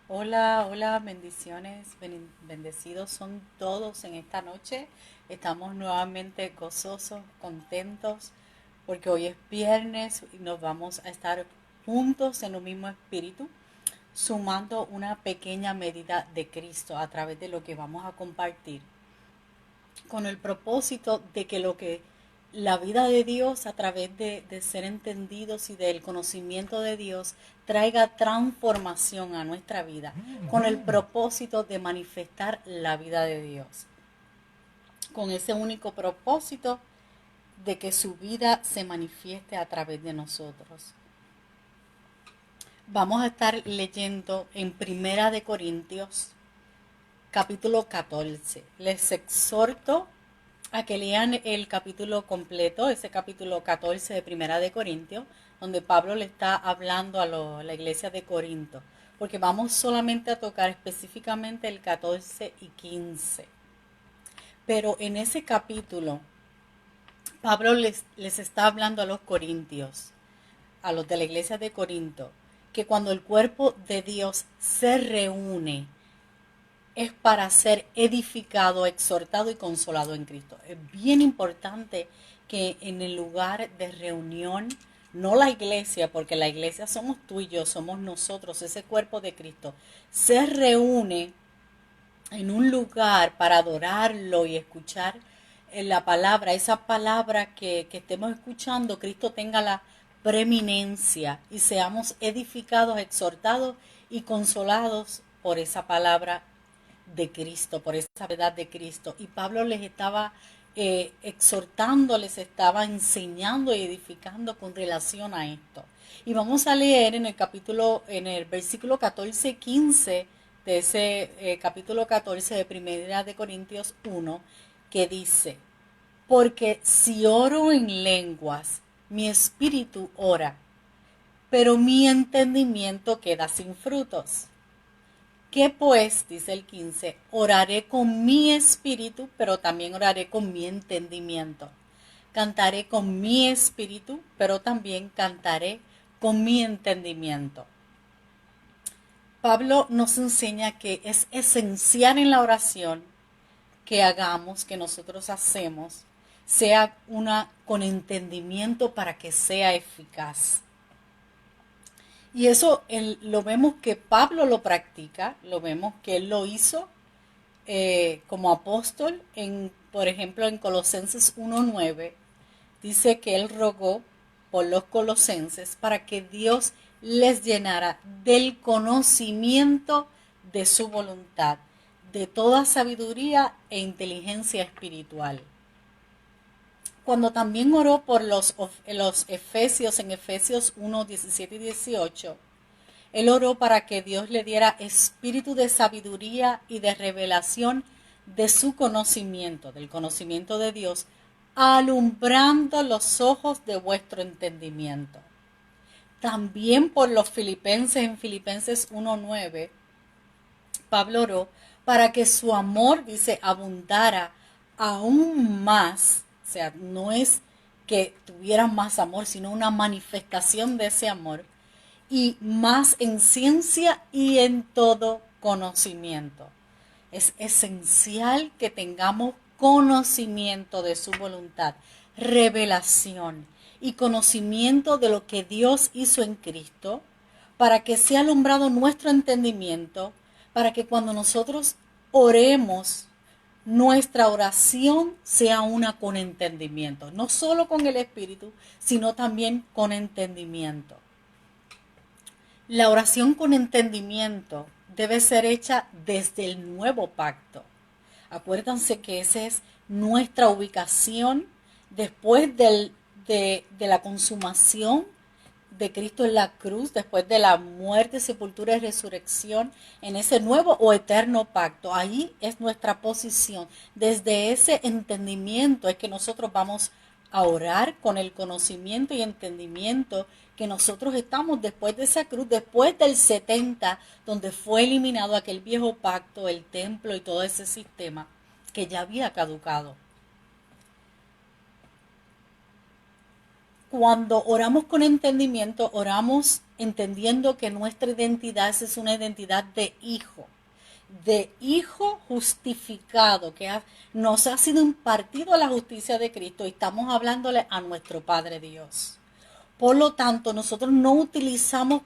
Hola, hola, bendiciones, bendecidos son todos en esta noche. Estamos nuevamente gozosos, contentos, porque hoy es viernes y nos vamos a estar juntos en un mismo espíritu, sumando una pequeña medida de Cristo a través de lo que vamos a compartir, con el propósito de que lo que la vida de Dios a través de ser entendidos y del conocimiento de Dios traiga transformación a nuestra vida con el propósito de manifestar la vida de Dios. Con ese único propósito de que su vida se manifieste a través de nosotros. Vamos a estar leyendo en Primera de Corintios capítulo 14. Les exhorto a que lean el capítulo completo, ese capítulo 14 de Primera de Corintios, donde Pablo le está hablando a la iglesia de Corinto, porque vamos solamente a tocar específicamente el 14 y 15. Pero en ese capítulo, Pablo les está hablando a los corintios, a los de la iglesia de Corinto, que cuando el cuerpo de Dios se reúne, es para ser edificado, exhortado y consolado en Cristo. Es bien importante que en el lugar de reunión, no la iglesia, porque la iglesia somos tú y yo, somos nosotros, ese cuerpo de Cristo, se reúne en un lugar para adorarlo y escuchar la palabra, esa palabra que estemos escuchando, Cristo tenga la preeminencia y seamos edificados, exhortados y consolados por esa palabra de Cristo, por esa verdad de Cristo. Y Pablo les estaba exhortando, les estaba enseñando y edificando con relación a esto. Y vamos a leer en el capítulo, en el versículo 14-15 de ese capítulo 14 de Primera de Corintios 1, que dice: porque si oro en lenguas, mi espíritu ora, pero mi entendimiento queda sin frutos. ¿Qué pues? Dice el 15, oraré con mi espíritu, pero también oraré con mi entendimiento. Cantaré con mi espíritu, pero también cantaré con mi entendimiento. Pablo nos enseña que es esencial en la oración que hagamos, que nosotros hacemos, sea una con entendimiento para que sea eficaz. Y eso lo vemos que Pablo lo practica, lo vemos que él lo hizo como apóstol, por ejemplo, en Colosenses 1:9, dice que él rogó por los colosenses para que Dios les llenara del conocimiento de su voluntad, de toda sabiduría e inteligencia espiritual. Cuando también oró por los Efesios, en Efesios 1:17 y 18, él oró para que Dios le diera espíritu de sabiduría y de revelación de su conocimiento, del conocimiento de Dios, alumbrando los ojos de vuestro entendimiento. También por los filipenses, en Filipenses 1:9, Pablo oró para que su amor, dice, abundara aún más. O sea, no es que tuvieran más amor, sino una manifestación de ese amor, y más en ciencia y en todo conocimiento. Es esencial que tengamos conocimiento de su voluntad, revelación y conocimiento de lo que Dios hizo en Cristo, para que sea alumbrado nuestro entendimiento, para que cuando nosotros oremos, nuestra oración sea una con entendimiento, no solo con el Espíritu, sino también con entendimiento. La oración con entendimiento debe ser hecha desde el nuevo pacto. Acuérdense que esa es nuestra ubicación después de la consumación de Cristo en la cruz, después de la muerte, sepultura y resurrección, en ese nuevo o eterno pacto. Ahí es nuestra posición. Desde ese entendimiento es que nosotros vamos a orar con el conocimiento y entendimiento que nosotros estamos después de esa cruz, después del 70, donde fue eliminado aquel viejo pacto, el templo y todo ese sistema que ya había caducado. Cuando oramos con entendimiento, oramos entendiendo que nuestra identidad es una identidad de hijo justificado, nos ha sido impartido la justicia de Cristo y estamos hablándole a nuestro Padre Dios. Por lo tanto, nosotros no utilizamos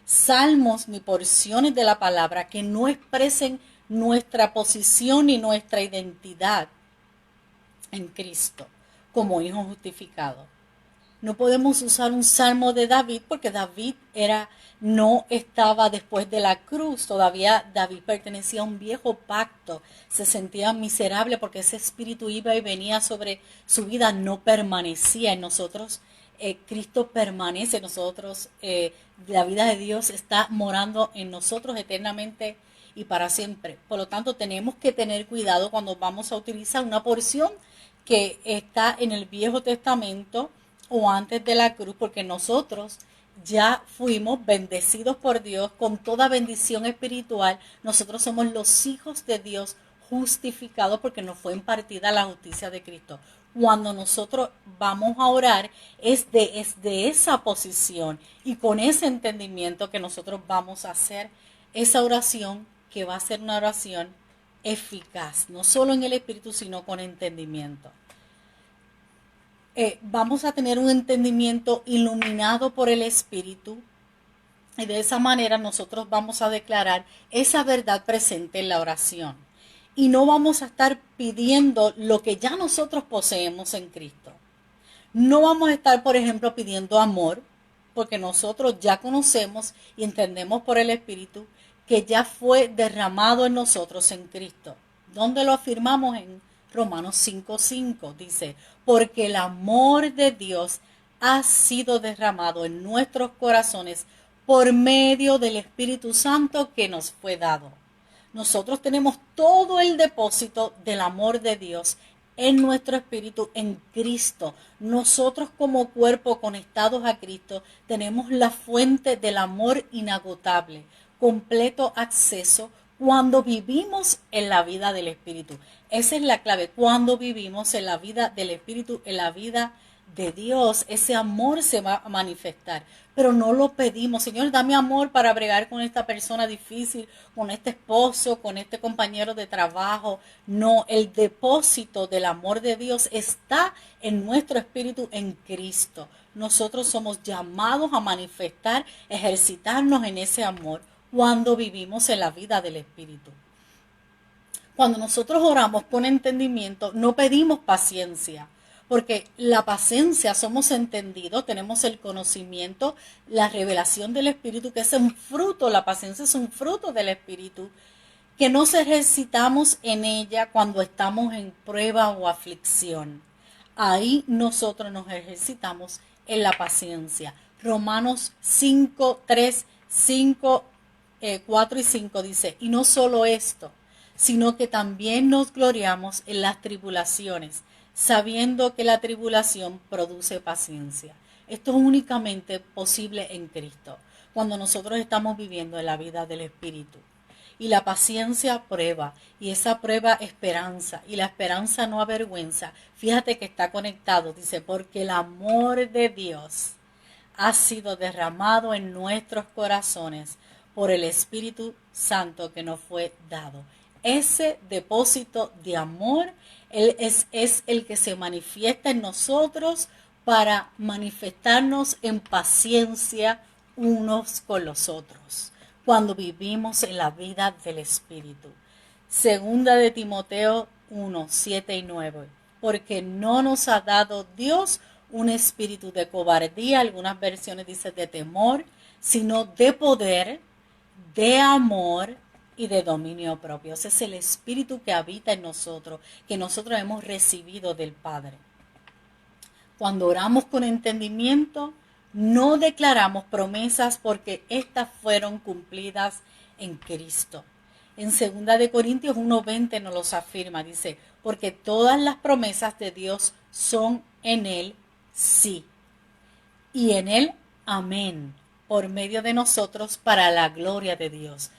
salmos ni porciones de la palabra que no expresen nuestra posición y nuestra identidad en Cristo como hijo justificado. No podemos usar un salmo de David porque David no estaba después de la cruz. Todavía David pertenecía a un viejo pacto. Se sentía miserable porque ese espíritu iba y venía sobre su vida, no permanecía en nosotros. Cristo permanece en nosotros. La vida de Dios está morando en nosotros eternamente y para siempre. Por lo tanto, tenemos que tener cuidado cuando vamos a utilizar una porción que está en el Viejo Testamento o antes de la cruz, porque nosotros ya fuimos bendecidos por Dios con toda bendición espiritual. Nosotros somos los hijos de Dios justificados porque nos fue impartida la justicia de Cristo. Cuando nosotros vamos a orar es de esa posición y con ese entendimiento que nosotros vamos a hacer esa oración, que va a ser una oración eficaz, no solo en el espíritu sino con entendimiento. Vamos a tener un entendimiento iluminado por el Espíritu y de esa manera nosotros vamos a declarar esa verdad presente en la oración y no vamos a estar pidiendo lo que ya nosotros poseemos en Cristo. No vamos a estar, por ejemplo, pidiendo amor, porque nosotros ya conocemos y entendemos por el Espíritu que ya fue derramado en nosotros en Cristo. ¿Dónde lo afirmamos? En Romanos 5:5 dice, porque el amor de Dios ha sido derramado en nuestros corazones por medio del Espíritu Santo que nos fue dado. Nosotros tenemos todo el depósito del amor de Dios en nuestro espíritu en Cristo. Nosotros como cuerpo conectados a Cristo tenemos la fuente del amor inagotable, completo acceso cuando vivimos en la vida del Espíritu. Esa es la clave, cuando vivimos en la vida del Espíritu, en la vida de Dios, ese amor se va a manifestar. Pero no lo pedimos, Señor, dame amor para bregar con esta persona difícil, con este esposo, con este compañero de trabajo. No, el depósito del amor de Dios está en nuestro espíritu en Cristo. Nosotros somos llamados a manifestar, ejercitarnos en ese amor cuando vivimos en la vida del Espíritu. Cuando nosotros oramos con entendimiento, no pedimos paciencia, porque la paciencia somos entendidos, tenemos el conocimiento, la revelación del Espíritu, que es un fruto, la paciencia es un fruto del Espíritu, que nos ejercitamos en ella cuando estamos en prueba o aflicción. Ahí nosotros nos ejercitamos en la paciencia. Romanos 5, 3, 5, 4 y 5 dice, y no solo esto, sino que también nos gloriamos en las tribulaciones, sabiendo que la tribulación produce paciencia. Esto es únicamente posible en Cristo, cuando nosotros estamos viviendo en la vida del Espíritu. Y la paciencia prueba, y esa prueba esperanza, y la esperanza no avergüenza. Fíjate que está conectado, dice, porque el amor de Dios ha sido derramado en nuestros corazones por el Espíritu Santo que nos fue dado. Ese depósito de amor es el que se manifiesta en nosotros para manifestarnos en paciencia unos con los otros, cuando vivimos en la vida del Espíritu. Segunda de Timoteo 1, 7 y 9. Porque no nos ha dado Dios un espíritu de cobardía, algunas versiones dicen de temor, sino de poder, de amor y de dominio propio. Ese es el espíritu que habita en nosotros, que nosotros hemos recibido del Padre. Cuando oramos con entendimiento, no declaramos promesas porque éstas fueron cumplidas en Cristo. En 2 de Corintios 1:20 nos los afirma, dice, porque todas las promesas de Dios son en Él sí, y en Él amén, por medio de nosotros para la gloria de Dios.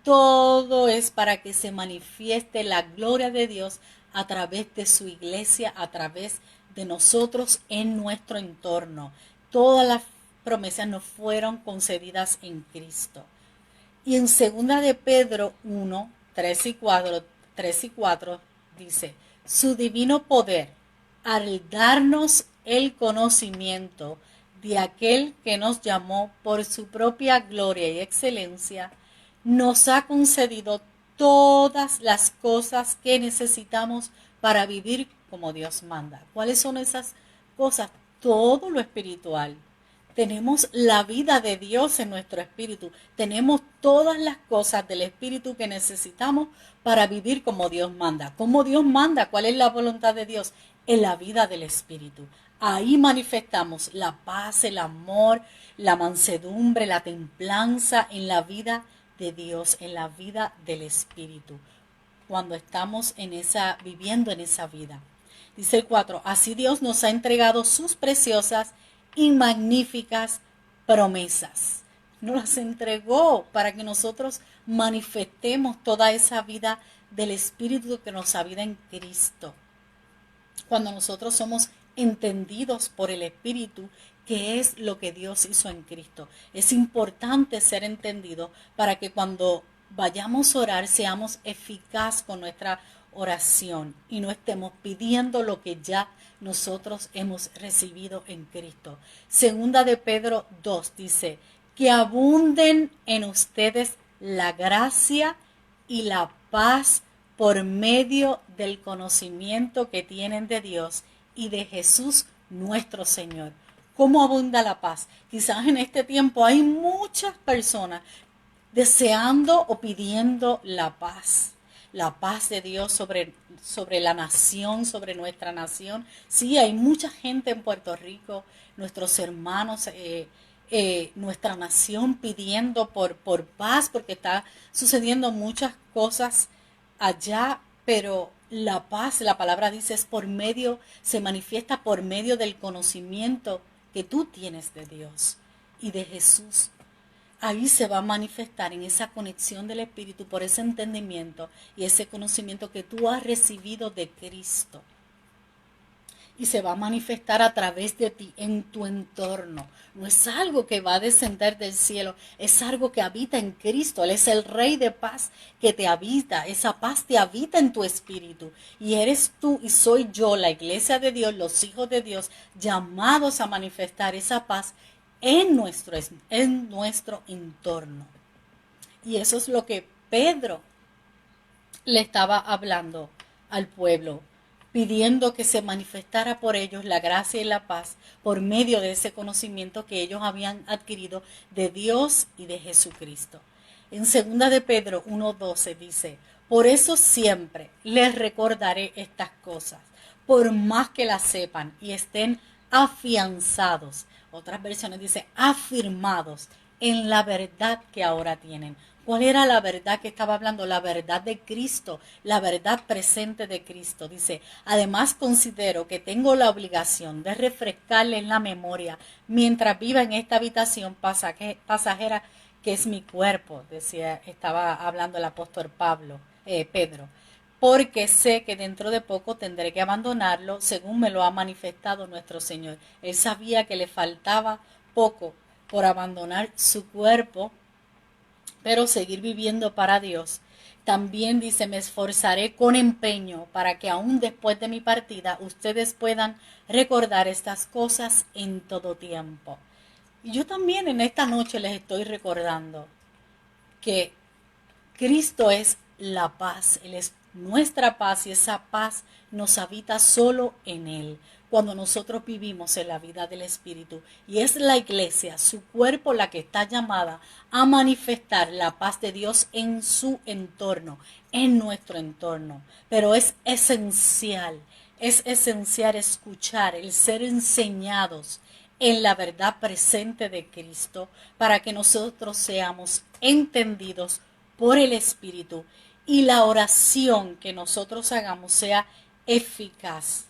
Todo es para que se manifieste la gloria de Dios a través de su iglesia, a través de nosotros en nuestro entorno. Todas las promesas nos fueron concedidas en Cristo. Y en segunda de Pedro 1, 3 y 4 dice, su divino poder, al darnos el conocimiento de aquel que nos llamó por su propia gloria y excelencia, nos ha concedido todas las cosas que necesitamos para vivir como Dios manda. ¿Cuáles son esas cosas? Todo lo espiritual. Tenemos la vida de Dios en nuestro espíritu. Tenemos todas las cosas del espíritu que necesitamos para vivir como Dios manda. ¿Cómo Dios manda? ¿Cuál es la voluntad de Dios? En la vida del espíritu. Ahí manifestamos la paz, el amor, la mansedumbre, la templanza en la vida de Dios, en la vida del espíritu. Cuando estamos viviendo en esa vida. Dice el 4, así Dios nos ha entregado sus preciosas y magníficas promesas. Nos las entregó para que nosotros manifestemos toda esa vida del Espíritu que nos habita en Cristo. Cuando nosotros somos entendidos por el Espíritu, que es lo que Dios hizo en Cristo. Es importante ser entendidos para que cuando vayamos a orar seamos eficaz con nuestra oración y no estemos pidiendo lo que ya nosotros hemos recibido en Cristo. Segunda de Pedro 2 dice, que abunden en ustedes la gracia y la paz por medio del conocimiento que tienen de Dios y de Jesús nuestro Señor. ¿Cómo abunda la paz? Quizás en este tiempo hay muchas personas deseando o pidiendo la paz de Dios sobre la nación, sobre nuestra nación. Sí, hay mucha gente en Puerto Rico, nuestros hermanos, nuestra nación pidiendo por paz, porque está sucediendo muchas cosas allá, pero la paz, la palabra dice, se manifiesta por medio del conocimiento que tú tienes de Dios y de Jesús. Ahí se va a manifestar en esa conexión del Espíritu por ese entendimiento y ese conocimiento que tú has recibido de Cristo. Y se va a manifestar a través de ti en tu entorno. No es algo que va a descender del cielo, es algo que habita en Cristo. Él es el Rey de paz que te habita. Esa paz te habita en tu espíritu. Y eres tú y soy yo, la iglesia de Dios, los hijos de Dios, llamados a manifestar esa paz en nuestro entorno. Y eso es lo que Pedro le estaba hablando al pueblo, pidiendo que se manifestara por ellos la gracia y la paz por medio de ese conocimiento que ellos habían adquirido de Dios y de Jesucristo. En 2 de Pedro 1:12 dice, por eso siempre les recordaré estas cosas, por más que las sepan y estén afianzados. Otras versiones dice afirmados en la verdad que ahora tienen. ¿Cuál era la verdad que estaba hablando? La verdad de Cristo, la verdad presente de Cristo. Dice, además considero que tengo la obligación de refrescarles la memoria mientras viva en esta habitación pasajera que es mi cuerpo, estaba hablando el apóstol Pedro. Porque sé que dentro de poco tendré que abandonarlo, según me lo ha manifestado nuestro Señor. Él sabía que le faltaba poco por abandonar su cuerpo, pero seguir viviendo para Dios. También dice, me esforzaré con empeño para que aún después de mi partida ustedes puedan recordar estas cosas en todo tiempo. Y yo también en esta noche les estoy recordando que Cristo es la paz, Él es nuestra paz y esa paz nos habita solo en Él. Cuando nosotros vivimos en la vida del Espíritu y es la iglesia, su cuerpo, la que está llamada a manifestar la paz de Dios en su entorno, en nuestro entorno. Pero es esencial escuchar, el ser enseñados en la verdad presente de Cristo para que nosotros seamos entendidos por el Espíritu y la oración que nosotros hagamos sea eficaz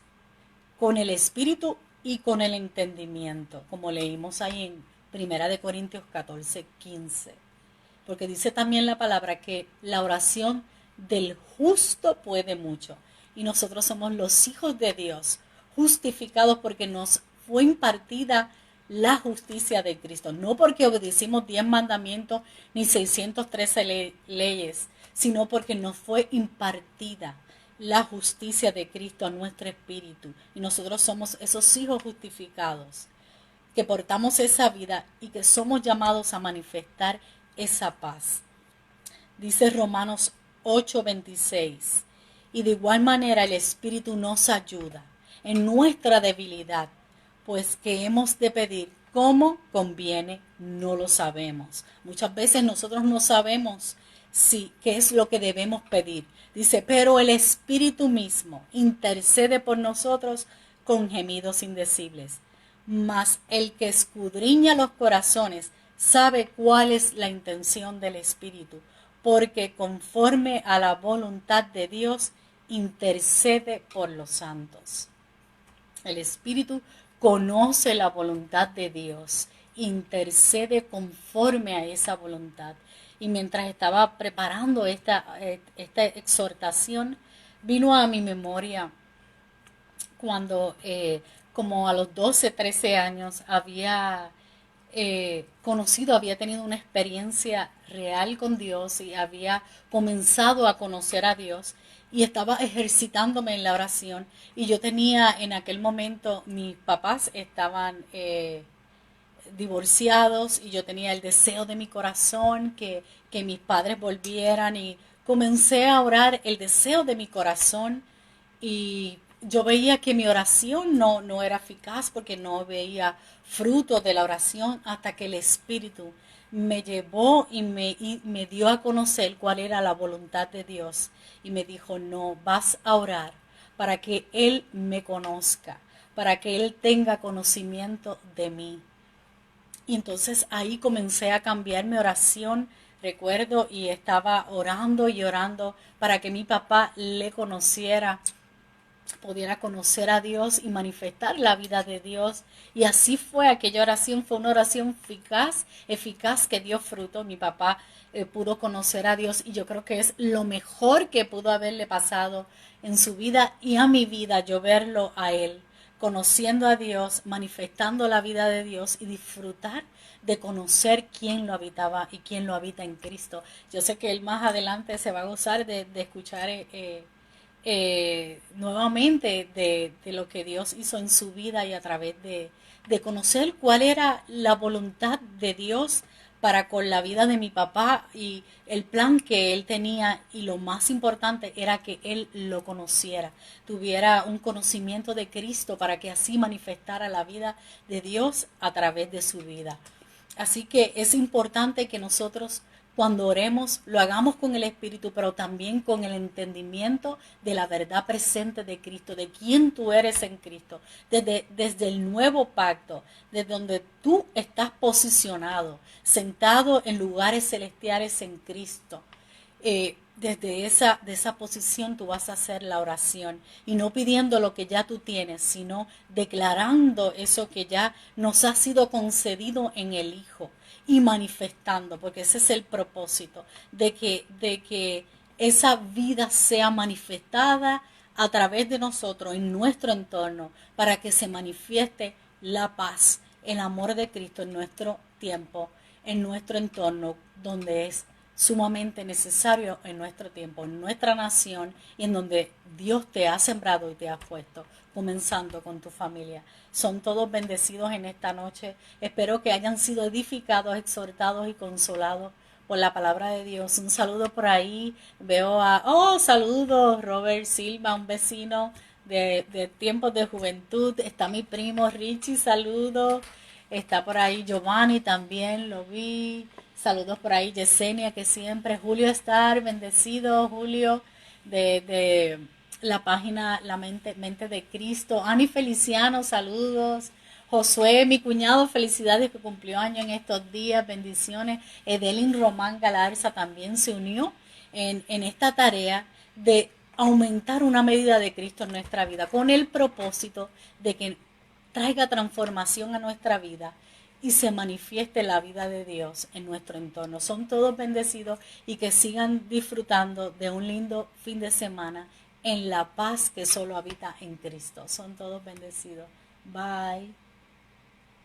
con el Espíritu y con el entendimiento, como leímos ahí en 1 Corintios 14:15. Porque dice también la palabra que la oración del justo puede mucho. Y nosotros somos los hijos de Dios, justificados porque nos fue impartida la justicia de Cristo. No porque obedecimos 10 mandamientos ni 613 leyes, sino porque nos fue impartida la justicia de Cristo a nuestro espíritu. Y nosotros somos esos hijos justificados, que portamos esa vida y que somos llamados a manifestar esa paz. Dice Romanos 8:26. Y de igual manera el Espíritu nos ayuda en nuestra debilidad, pues que hemos de pedir como conviene, no lo sabemos. Muchas veces nosotros no sabemos qué es lo que debemos pedir. Dice, pero el Espíritu mismo intercede por nosotros con gemidos indecibles. Mas el que escudriña los corazones sabe cuál es la intención del Espíritu, porque conforme a la voluntad de Dios intercede por los santos. El Espíritu conoce la voluntad de Dios, intercede conforme a esa voluntad. Y mientras estaba preparando esta exhortación, vino a mi memoria cuando como a los 12, 13 años había había tenido una experiencia real con Dios y había comenzado a conocer a Dios y estaba ejercitándome en la oración. Y yo tenía en aquel momento, mis papás estaban divorciados y yo tenía el deseo de mi corazón que mis padres volvieran, y comencé a orar el deseo de mi corazón. Y yo veía que mi oración no era eficaz porque no veía fruto de la oración, hasta que el Espíritu me llevó y me dio a conocer cuál era la voluntad de Dios. Y me dijo, no, vas a orar para que Él me conozca, para que Él tenga conocimiento de mí. Y entonces ahí comencé a cambiar mi oración, recuerdo, y estaba orando y orando para que mi papá le conociera, pudiera conocer a Dios y manifestar la vida de Dios. Y así fue, aquella oración fue una oración eficaz que dio fruto. Mi papá pudo conocer a Dios, y yo creo que es lo mejor que pudo haberle pasado en su vida y a mi vida, yo verlo a él conociendo a Dios, manifestando la vida de Dios y disfrutar de conocer quién lo habitaba y quién lo habita en Cristo. Yo sé que él más adelante se va a gozar de escuchar nuevamente de lo que Dios hizo en su vida, y a través de conocer cuál era la voluntad de Dios para con la vida de mi papá y el plan que él tenía. Y lo más importante era que él lo conociera, tuviera un conocimiento de Cristo, para que así manifestara la vida de Dios a través de su vida. Así que es importante que nosotros, cuando oremos, lo hagamos con el Espíritu, pero también con el entendimiento de la verdad presente de Cristo, de quién tú eres en Cristo, desde el nuevo pacto, desde donde tú estás posicionado, sentado en lugares celestiales en Cristo. Desde de esa posición tú vas a hacer la oración, y no pidiendo lo que ya tú tienes, sino declarando eso que ya nos ha sido concedido en el Hijo, y manifestando, porque ese es el propósito, de que esa vida sea manifestada a través de nosotros, en nuestro entorno, para que se manifieste la paz, el amor de Cristo en nuestro tiempo, en nuestro entorno, donde es sumamente necesario en nuestro tiempo, en nuestra nación, y en donde Dios te ha sembrado y te ha puesto, comenzando con tu familia. Son todos bendecidos en esta noche. Espero que hayan sido edificados, exhortados y consolados por la palabra de Dios. Un saludo por ahí. Veo saludos, Robert Silva, un vecino de tiempos de juventud. Está mi primo Richie, saludos. Está por ahí Giovanni también, lo vi. Saludos por ahí, Yesenia, que siempre. Julio Star, bendecido, Julio, de la página La Mente de Cristo. Ani Feliciano, saludos. Josué, mi cuñado, felicidades, que cumplió año en estos días, bendiciones. Edelin Román Galarza también se unió en esta tarea de aumentar una medida de Cristo en nuestra vida, con el propósito de que traiga transformación a nuestra vida y se manifieste la vida de Dios en nuestro entorno. Son todos bendecidos, y que sigan disfrutando de un lindo fin de semana en la paz que solo habita en Cristo. Son todos bendecidos. Bye.